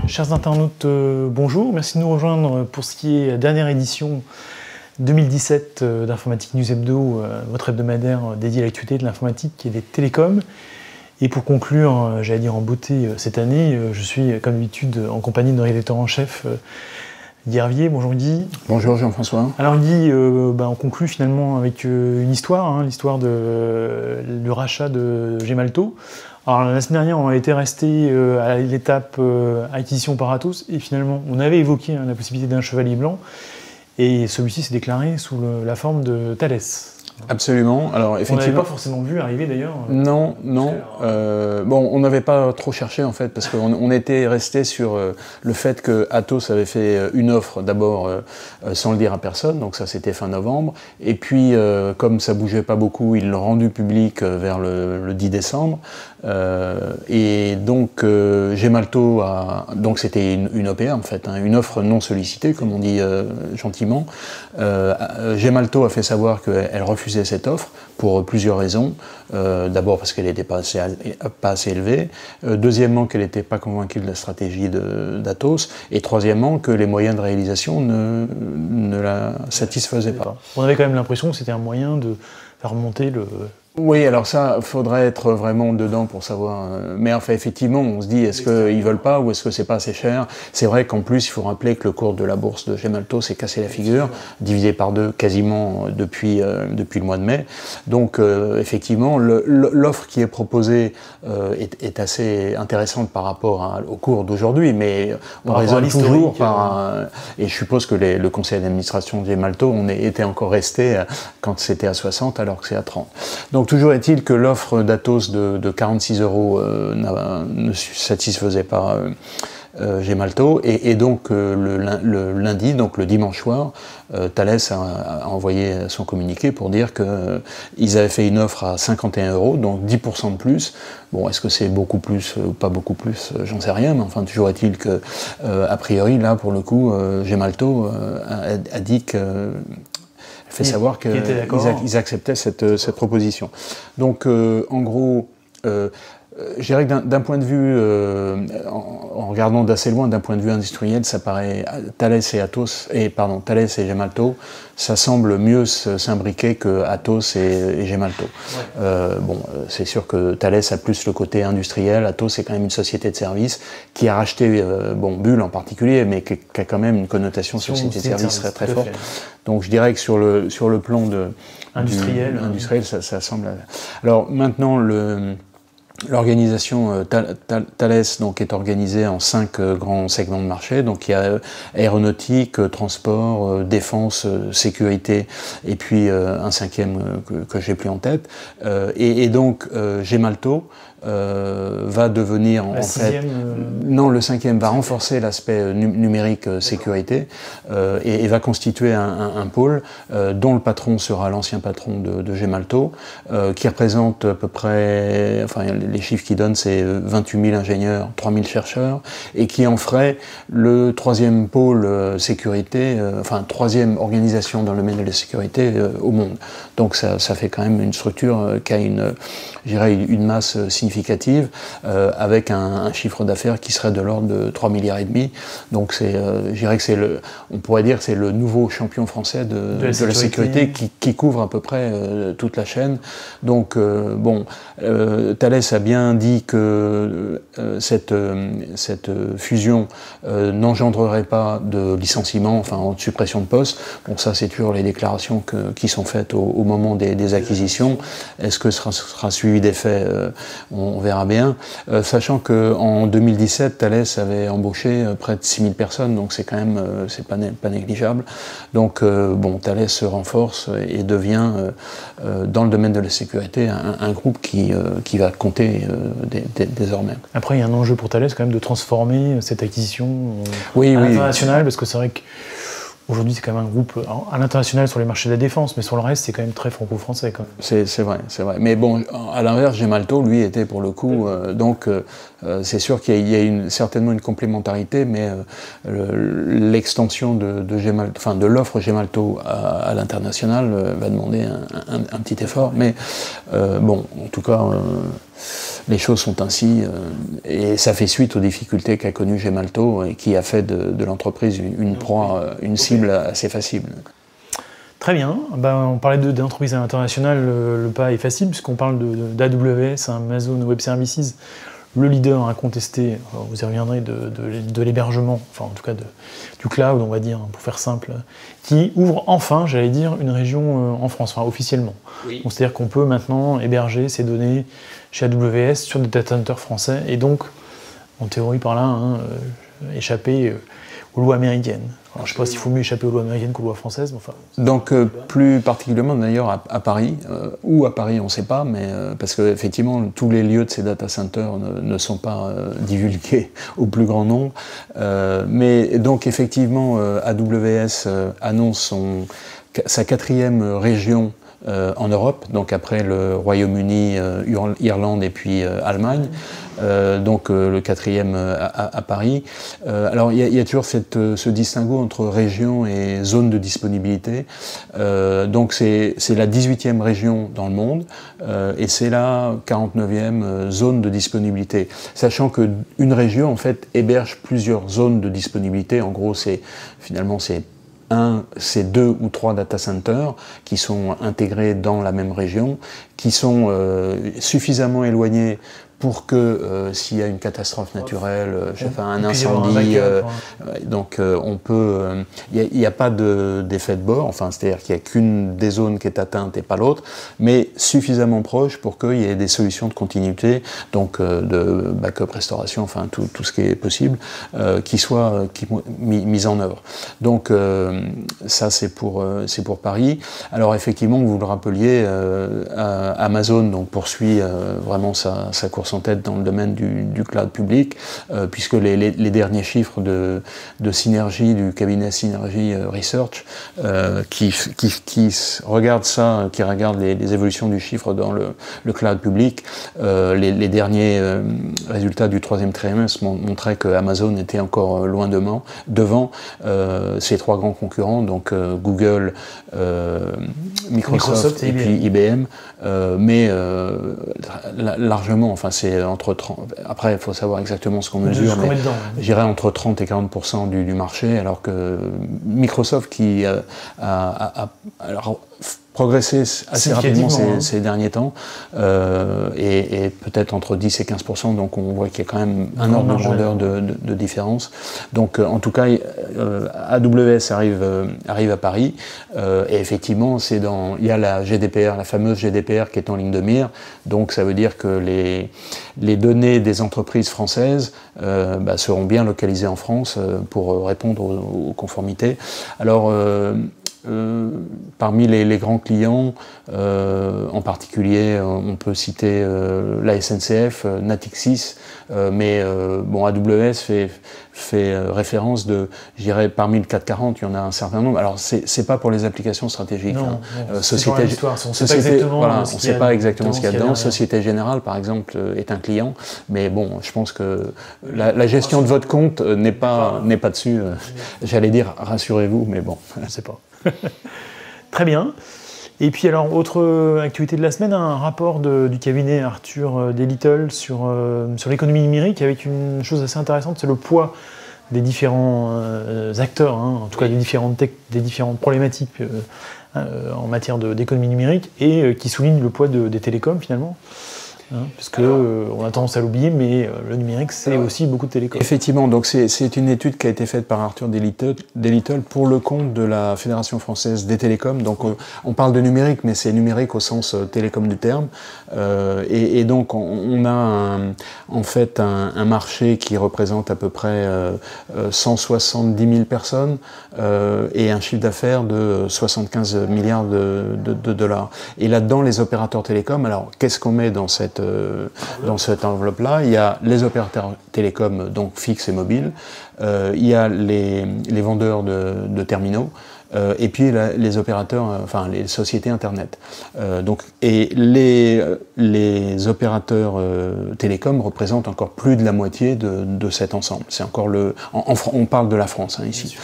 Chers internautes, bonjour. Merci de nous rejoindre pour ce qui est la dernière édition 2017 d'Informatique News Hebdo, votre hebdomadaire dédié à l'actualité de l'informatique et des télécoms. Et pour conclure, j'allais dire en beauté cette année, je suis comme d'habitude en compagnie de notre rédacteur en chef, Guy Hervier. Bonjour Guy. Bonjour Jean-François. Alors Guy, on conclut finalement avec une histoire, l'histoire du rachat de Gemalto. Alors la semaine dernière, on était resté à l'étape acquisition par Atos et finalement, on avait évoqué la possibilité d'un chevalier blanc et celui-ci s'est déclaré sous la forme de Thales. Absolument. Alors effectivement, on n'avait pas forcément vu arriver d'ailleurs. Non. On n'avait pas trop cherché en fait parce qu'on était resté sur le fait que Atos avait fait une offre d'abord sans le dire à personne, donc ça c'était fin novembre. Et puis comme ça bougeait pas beaucoup, ils l'ont rendu public vers le 10 décembre. Et donc Gemalto donc c'était une OPA en fait, une offre non sollicitée comme on dit gentiment. Gemalto a fait savoir qu'elle refusait cette offre pour plusieurs raisons. D'abord parce qu'elle n'était pas assez élevée. Deuxièmement qu'elle n'était pas convaincue de la stratégie d'Atos. Et troisièmement que les moyens de réalisation ne la satisfaisaient pas. On avait quand même l'impression que c'était un moyen de faire remonter le... Oui, alors ça, faudrait être vraiment dedans pour savoir. Mais enfin, effectivement, on se dit, est-ce qu'ils veulent pas ou est-ce que c'est pas assez cher? C'est vrai qu'en plus, il faut rappeler que le cours de la bourse de Gemalto s'est cassé la figure, divisé par deux quasiment depuis le mois de mai. Donc, effectivement, l'offre qui est proposée est assez intéressante par rapport au cours d'aujourd'hui, mais on raisonne toujours par... et je suppose que le conseil d'administration de Gemalto, on était encore resté quand c'était à 60 alors que c'est à 30. Donc, toujours est-il que l'offre d'Atos de 46 € ne satisfaisait pas Gemalto et donc le lundi, donc le dimanche soir, Thales a envoyé son communiqué pour dire qu'ils avaient fait une offre à 51 €, donc 10% de plus. Bon, est-ce que c'est beaucoup plus ou pas beaucoup plus, j'en sais rien, mais enfin toujours est-il que a priori là pour le coup Gemalto a dit que fait savoir qu'ils acceptaient cette proposition. Donc, en gros, je dirais que d'un point de vue, en regardant d'assez loin, d'un point de vue industriel, ça paraît Thales et Gemalto, ça semble mieux s'imbriquer que Atos et Gemalto. Ouais. C'est sûr que Thales a plus le côté industriel, Atos c'est quand même une société de services qui a racheté Bull en particulier, mais qui a quand même une connotation société de services très forte. Donc je dirais que sur le plan industriel, ça semble. Alors maintenant l'organisation Thales donc est organisée en 5 grands segments de marché. Donc il y a aéronautique, transport, défense, sécurité, et puis un cinquième que j'ai plus en tête. Et donc Gemalto va devenir en fait non, le cinquième va renforcer l'aspect numérique sécurité et va constituer un pôle dont le patron sera l'ancien patron de Gemalto, qui représente à peu près, enfin les chiffres qu'il donne c'est 28 000 ingénieurs, 3 000 chercheurs, et qui en ferait le troisième pôle sécurité, troisième organisation dans le domaine de la sécurité au monde. Donc ça fait quand même une structure qui a une masse significative avec un chiffre d'affaires qui serait de l'ordre de 3,5 milliards. Donc je dirais que on pourrait dire que c'est le nouveau champion français de la sécurité qui couvre à peu près toute la chaîne. Donc Thales a bien dit que cette fusion n'engendrerait pas de licenciement, de suppression de postes. Bon, ça c'est toujours les déclarations qui sont faites au moment des acquisitions. Est-ce que ce sera suivi des faits? On verra bien. Sachant qu'en 2017, Thales avait embauché près de 6 000 personnes, donc c'est quand même c'est pas négligeable. Donc Thales se renforce et devient, dans le domaine de la sécurité, un groupe qui va compter désormais. Après, il y a un enjeu pour Thales quand même de transformer cette acquisition à l'international, parce que c'est vrai que aujourd'hui, c'est quand même un groupe à l'international sur les marchés de la défense, mais sur le reste, c'est quand même très franco-français. C'est vrai. Mais bon, à l'inverse, Gemalto, lui, était pour le coup... c'est sûr qu'il y a certainement une complémentarité, mais l'extension de l'offre Gemalto à l'international va demander un petit effort. Mais en tout cas... les choses sont ainsi, et ça fait suite aux difficultés qu'a connues Gemalto et qui a fait de l'entreprise une proie, une cible assez facile. Très bien. On parlait d'entreprises internationales, le pas est facile puisqu'on parle d'AWS, Amazon Web Services, le leader incontesté, vous y reviendrez, de l'hébergement, enfin en tout cas du cloud, on va dire, pour faire simple, qui ouvre enfin, j'allais dire, une région en France, enfin officiellement. Oui. C'est-à-dire qu'on peut maintenant héberger ces données chez AWS sur des data centers français et donc, en théorie par là, échapper aux lois américaines. Alors, je ne sais pas s'il faut mieux échapper aux lois américaines qu'aux lois françaises. Mais enfin, donc plus particulièrement d'ailleurs à Paris, ou à Paris on ne sait pas, mais parce qu'effectivement tous les lieux de ces data centers ne sont pas divulgués au plus grand nombre. Mais donc effectivement AWS annonce sa 4e région en Europe, donc après le Royaume-Uni, Irlande et puis Allemagne. Donc le 4e à Paris. Alors il y a toujours ce distinguo entre région et zone de disponibilité. Donc c'est la 18e région dans le monde et c'est la 49e zone de disponibilité. Sachant qu'une région en fait héberge plusieurs zones de disponibilité. En gros c'est 2 ou 3 data centers qui sont intégrés dans la même région, qui sont suffisamment éloignés pour que s'il y a une catastrophe naturelle, un incendie, donc on peut, il n'y a pas d'effet de bord, enfin c'est-à-dire qu'il n'y a qu'une des zones qui est atteinte et pas l'autre, mais suffisamment proche pour qu'il y ait des solutions de continuité, donc de backup, restauration, enfin tout ce qui est possible, qui soient mises en œuvre. Donc ça c'est pour Paris. Alors effectivement, vous le rappeliez, Amazon donc poursuit vraiment sa course en tête dans le domaine du cloud public, puisque les derniers chiffres de Synergy, du cabinet Synergy Research, qui regarde ça, qui regarde les évolutions du chiffre dans le cloud public, les derniers résultats du 3e trimestre montraient que Amazon était encore loin devant ses 3 grands concurrents, donc Google, Microsoft et puis IBM, mais largement, enfin c'est entre 30, après il faut savoir exactement ce qu'on mesure, mais j'irais entre 30 et 40% du marché, alors que Microsoft qui a progressé assez rapidement ces derniers temps, et peut-être entre 10 et 15%, donc on voit qu'il y a quand même un ordre de grandeur de différence. Donc en tout cas, AWS arrive à Paris, et effectivement, il y a la GDPR, la fameuse GDPR qui est en ligne de mire, donc ça veut dire que les données des entreprises françaises seront bien localisées en France pour répondre aux conformités. Alors, parmi les grands clients, en particulier, on peut citer la SNCF, Natixis, mais AWS fait référence je dirais, parmi le 440, il y en a un certain nombre. Alors, c'est pas pour les applications stratégiques. Non, Société, on ne sait pas exactement ce qu'il y a dedans. Société Générale, par exemple, est un client, mais bon, je pense que la gestion de votre compte n'est pas dessus. J'allais dire, rassurez-vous, mais bon. Je ne sais pas. Très bien. Et puis alors, autre actualité de la semaine, un rapport du cabinet Arthur D. Little sur l'économie numérique, avec une chose assez intéressante, c'est le poids des différents acteurs, en tout cas des différentes problématiques en matière d'économie numérique, et qui souligne le poids des télécoms finalement. Parce qu'on a tendance à l'oublier, mais le numérique, c'est aussi beaucoup de télécoms. Effectivement, donc c'est une étude qui a été faite par Arthur D. Little pour le compte de la Fédération française des télécoms. Donc on parle de numérique, mais c'est numérique au sens télécom du terme. Et donc on a en fait un marché qui représente à peu près 170 000 personnes et un chiffre d'affaires de 75 milliards de dollars. Et là-dedans, les opérateurs télécoms, alors qu'est-ce qu'on met dans cette enveloppe-là? Il y a les opérateurs télécoms, donc fixes et mobiles, il y a les vendeurs de terminaux, et puis les opérateurs, enfin les sociétés Internet. Et les opérateurs télécoms représentent encore plus de la moitié de cet ensemble. C'est encore on parle de la France ici.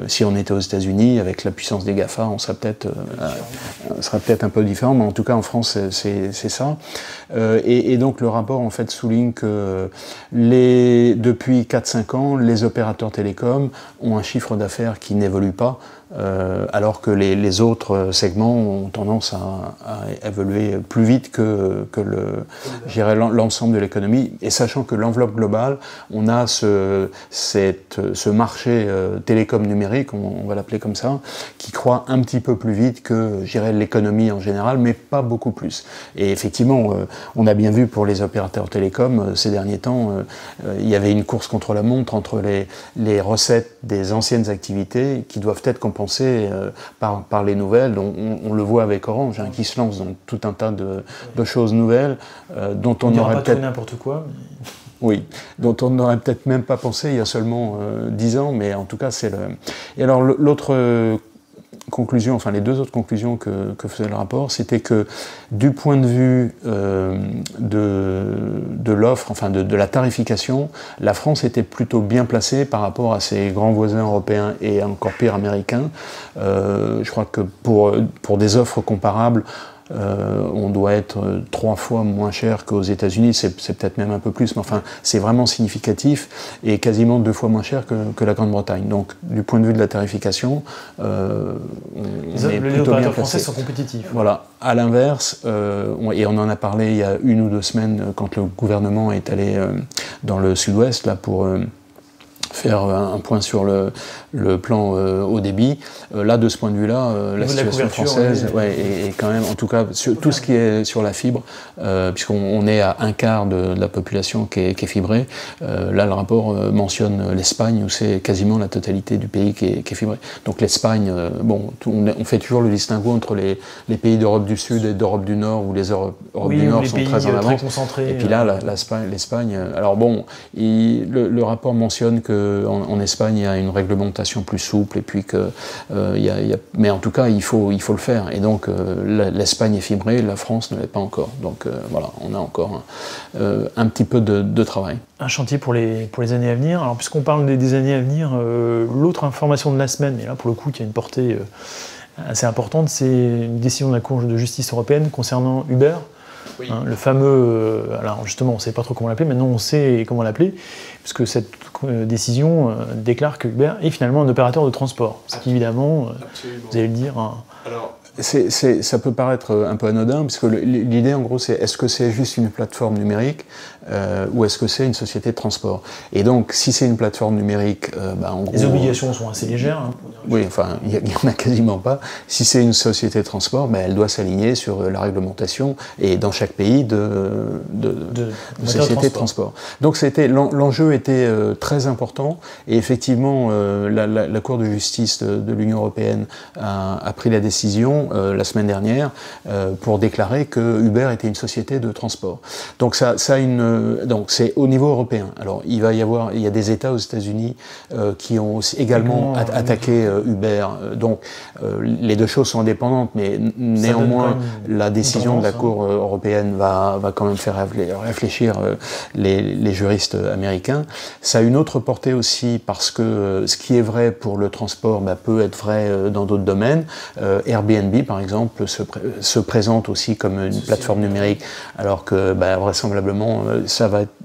Si on était aux États-Unis, avec la puissance des GAFA, on serait peut-être un peu différent, mais en tout cas en France c'est ça. Et donc le rapport en fait souligne que depuis 4-5 ans, les opérateurs télécoms ont un chiffre d'affaires qui n'évolue pas, alors que les autres segments ont tendance à évoluer plus vite que l'ensemble de l'économie. Et sachant que l'enveloppe globale, on a ce marché télécom numérique, on va l'appeler comme ça, qui croît un petit peu plus vite que l'économie en général, mais pas beaucoup plus. Et effectivement, on a bien vu pour les opérateurs télécoms ces derniers temps, il y avait une course contre la montre entre les recettes des anciennes activités qui doivent être compensées par les nouvelles. On le voit avec Orange, qui se lance dans tout un tas de choses nouvelles dont on n'aurait peut-être n'importe quoi. Oui, dont on n'aurait peut-être même pas pensé il y a seulement 10 ans, mais en tout cas c'est le. Et alors l'autre conclusion, enfin les deux autres conclusions que faisait le rapport, c'était que du point de vue de l'offre, enfin de la tarification, la France était plutôt bien placée par rapport à ses grands voisins européens et encore pire américains. Je crois que pour des offres comparables, on doit être 3 fois moins cher qu'aux États-Unis, c'est peut-être même un peu plus, mais enfin c'est vraiment significatif, et quasiment 2 fois moins cher que la Grande-Bretagne. Donc du point de vue de la tarification, les opérateurs français sont compétitifs. Voilà. À l'inverse, et on en a parlé il y a 1 ou 2 semaines quand le gouvernement est allé dans le sud-ouest là pour faire un point sur le plan haut débit. Là, de ce point de vue-là, la situation française est quand même, en tout cas, sur tout ce qui est sur la fibre, puisqu'on est à 1/4 de la population qui est fibrée. Là, le rapport mentionne l'Espagne, où c'est quasiment la totalité du pays qui est fibré. Donc l'Espagne, on fait toujours le distinguo entre les pays d'Europe du Sud et d'Europe du Nord, où les Europe du Nord sont très en avance. Et puis là, l'Espagne, alors bon, le rapport mentionne qu'en Espagne, il y a une réglementation plus souple, et puis que mais en tout cas, il faut le faire. Et donc, l'Espagne est fibrée, la France ne l'est pas encore. Donc voilà, on a encore un petit peu de travail. Un chantier pour les années à venir. Alors, puisqu'on parle des années à venir, l'autre information de la semaine, et là pour le coup, qui a une portée assez importante, c'est une décision de la Cour de justice européenne concernant Uber. Oui. Le fameux, alors justement on ne sait pas trop comment l'appeler, maintenant on sait comment l'appeler, puisque cette décision déclare que Uber est finalement un opérateur de transport, ce qui évidemment, vous allez le dire... Alors, ça peut paraître un peu anodin, parce que l'idée en gros c'est est-ce que c'est juste une plateforme numérique ou est-ce que c'est une société de transport? Et donc si c'est une plateforme numérique, en gros... Les obligations sont assez légères. Oui, enfin il n'y en a quasiment pas. Si c'est une société de transport, elle doit s'aligner sur la réglementation et dans chaque pays de société de transport. Donc l'enjeu était très important, et effectivement la Cour de justice de l'Union européenne a pris la décision la semaine dernière pour déclarer que Uber était une société de transport. Donc donc c'est au niveau européen. Alors il y a des États aux États-Unis qui ont également attaqué Uber. Donc les deux choses sont indépendantes, mais néanmoins la décision de la Cour européenne va quand même faire réfléchir les juristes américains. Ça a une autre portée aussi, parce que ce qui est vrai pour le transport peut être vrai dans d'autres domaines. Airbnb par exemple se présente aussi comme une plateforme numérique, alors que vraisemblablement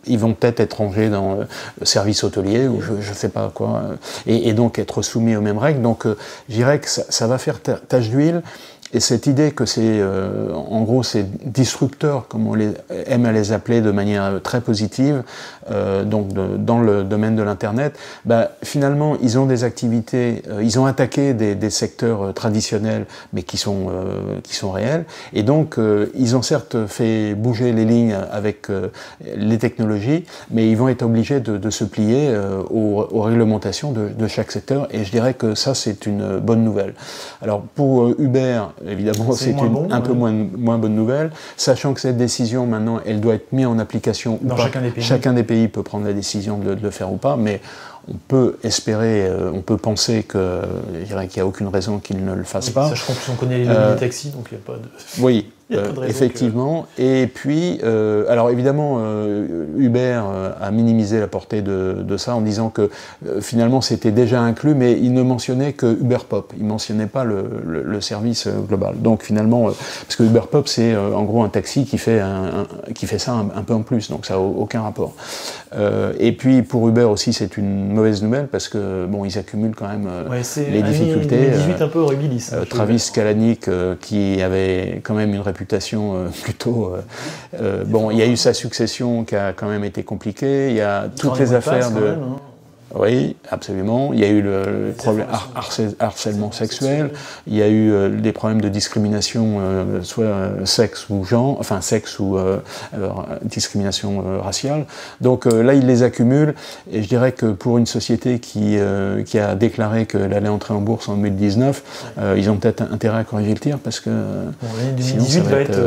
ils vont peut-être être rangés dans le service hôtelier ou je ne sais pas quoi, et donc être soumis aux mêmes règles. Donc je dirais que ça va faire tache d'huile. Et cette idée que c'est, en gros, ces disrupteurs, comme on aime à les appeler de manière très positive, donc dans le domaine de l'Internet, finalement, ils ont des activités, ils ont attaqué des secteurs traditionnels, mais qui sont réels, et donc ils ont certes fait bouger les lignes avec les technologies, mais ils vont être obligés de se plier aux réglementations de chaque secteur, et je dirais que ça, c'est une bonne nouvelle. Alors, pour Uber, évidemment, c'est un peu moins bonne nouvelle, sachant que cette décision, maintenant, elle doit être mise en application ou pas. Chacun des pays peut prendre la décision de le faire ou pas, mais on peut espérer, on peut penser qu'il n'y a aucune raison qu'ils ne le fassent pas. Sachant qu'on connaît les lobbies des taxis, donc il n'y a pas de... Oui. Effectivement. Et puis, alors évidemment, Uber a minimisé la portée de ça en disant que finalement c'était déjà inclus, mais il ne mentionnait que Uber Pop. Il ne mentionnait pas le service global. Donc finalement, parce que Uber Pop c'est en gros un taxi qui fait ça un peu en plus, donc ça n'a aucun rapport. Et puis pour Uber aussi c'est une mauvaise nouvelle parce que bon ils accumulent quand même les difficultés. 2018 un peu horribilis. Travis Kalanick qui avait quand même une réputation plutôt... bon, il y a eu sa succession qui a quand même été compliquée, il y a toutes les affaires de... Oui, absolument. Il y a eu le problème harcèlement sexuel, il y a eu des problèmes de discrimination, soit sexe ou genre, enfin sexe ou discrimination raciale. Donc là, il les accumule, et je dirais que pour une société qui a déclaré qu'elle allait entrer en bourse en 2019, ils ont peut-être intérêt à corriger le tir, parce que sinon ça va être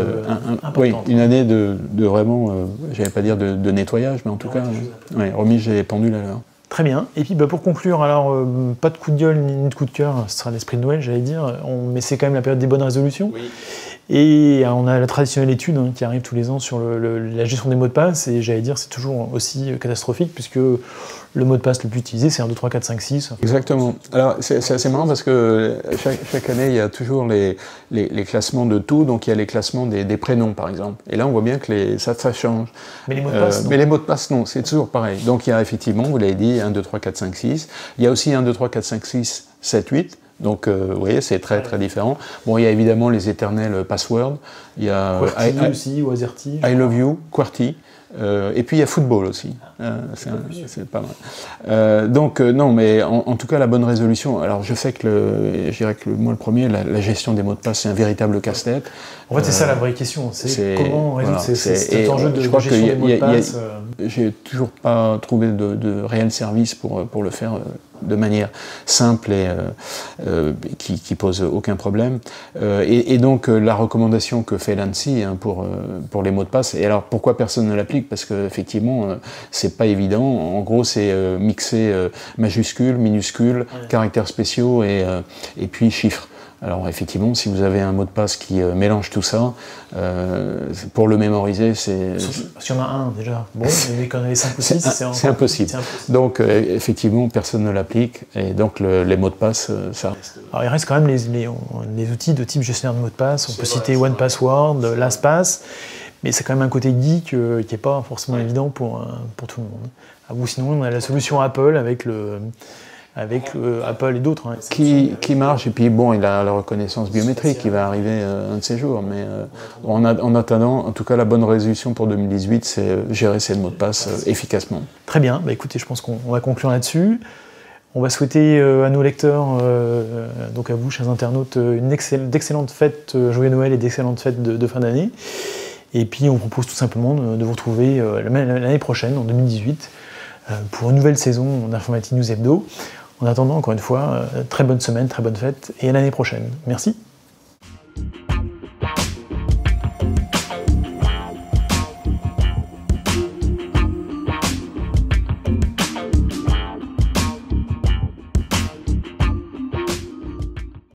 oui, une année de vraiment, j'allais pas dire de nettoyage, mais en tout cas, remise des pendules à l'heure. Très bien. Et puis pour conclure, alors pas de coup de gueule ni de coup de cœur, ce sera l'esprit de Noël, j'allais dire, mais c'est quand même la période des bonnes résolutions. Oui. Et on a la traditionnelle étude qui arrive tous les ans sur la gestion des mots de passe, et j'allais dire c'est toujours aussi catastrophique, puisque le mot de passe le plus utilisé c'est 1, 2, 3, 4, 5, 6. Exactement. Alors c'est assez marrant parce que chaque année il y a toujours les classements de tout, donc il y a les classements des prénoms par exemple. Et là on voit bien que ça change. Mais les mots de passe non. Mais les mots de passe non, c'est toujours pareil. Donc il y a effectivement, vous l'avez dit, 1, 2, 3, 4, 5, 6. Il y a aussi 1, 2, 3, 4, 5, 6, 7, 8. Donc, vous voyez, c'est très très différent. Bon, il y a évidemment les éternels passwords. Il y a QWERTY aussi, ou AZERTY. I love you, QWERTY. Et puis il y a football aussi. C'est pas mal. Donc, non, mais en tout cas, la bonne résolution. Alors, je sais que je dirais que moi, le premier, la gestion des mots de passe, c'est un véritable casse-tête. En fait, c'est ça la vraie question. C'est comment résoudre cet enjeu de gestion des mots de passe. J'ai toujours pas trouvé de réel service pour le faire de manière simple et qui pose aucun problème. Et donc la recommandation que fait l'ANSSI pour les mots de passe, et alors pourquoi personne ne l'applique? Parce qu'effectivement, c'est pas évident. En gros, c'est mixer majuscules, minuscules, caractères spéciaux et puis chiffres. Alors effectivement, si vous avez un mot de passe qui mélange tout ça, pour le mémoriser, c'est... S'il y en a un déjà, bon, mais quand on avait 5 ou 6, c'est impossible. Donc effectivement, personne ne l'applique, et donc les mots de passe, ça reste... Alors il reste quand même les outils de type gestionnaire de mots de passe, on peut citer OnePassword, LastPass, mais c'est quand même un côté geek qui n'est pas forcément évident pour tout le monde. À vous, sinon, on a la solution Apple avec Apple et d'autres. Hein. Qui marche, et puis bon, il a la reconnaissance biométrique qui va arriver un de ces jours, mais en attendant, en tout cas la bonne résolution pour 2018, c'est gérer ces mots de passe efficacement. Très bien, bah écoutez, je pense qu'on va conclure là-dessus. On va souhaiter à nos lecteurs, donc à vous, chers internautes, d'excellentes fêtes, joyeux Noël et d'excellentes fêtes de fin d'année. Et puis on propose tout simplement de vous retrouver l'année prochaine, en 2018, pour une nouvelle saison d'Informatique News Hebdo. En attendant, encore une fois, très bonne semaine, très bonne fête, et à l'année prochaine. Merci.